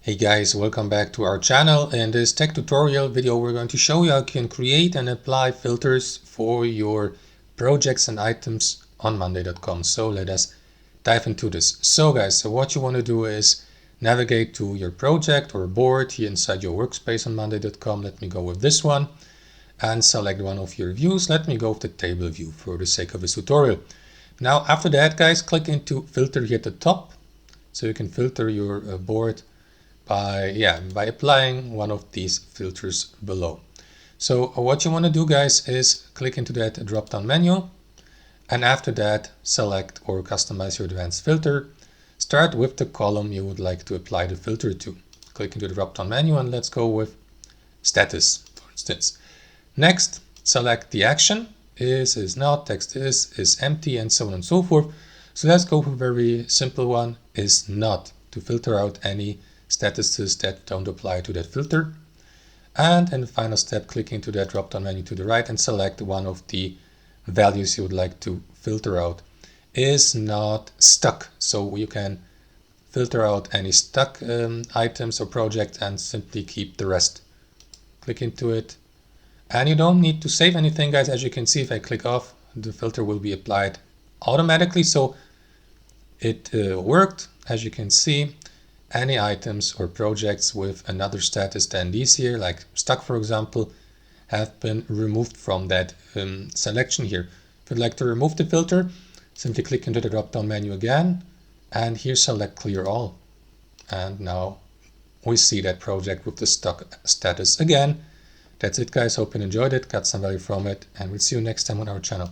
Hey guys, welcome back to our channel. In this tech tutorial video we're going to show you how you can create and apply filters for your projects and items on monday.com. So let us dive into this. So what you want to do is navigate to your project or board here inside your workspace on monday.com. Let me go with this one and select one of your views. Let me go with the table view for the sake of this tutorial. Now after that guys, click into filter here at the top so you can filter your board by applying one of these filters below. So what you want to do guys is click into that drop down menu, and after that select or customize your advanced filter. Start with the column you would like to apply the filter to. Click into the drop down menu and let's go with status, for instance. Next, select the action, is not, text is empty, and so on and so forth. So let's go for a very simple one, is not, to filter out any statuses that don't apply to that filter. And in the final step, click into that drop down menu to the right and select one of the values you would like to filter out. Is not stuck, so you can filter out any stuck items or projects and simply keep the rest. Click into it, and you don't need to save anything guys. As you can see, if I click off, the filter will be applied automatically. So it worked. As you can see, any items or projects with another status than these here, like stuck for example, have been removed from that selection here. If you'd like to remove the filter, simply click into the drop down menu again and here select clear all. And now we see that project with the stuck status again. That's it guys, hope you enjoyed it, got some value from it, and we'll see you next time on our channel.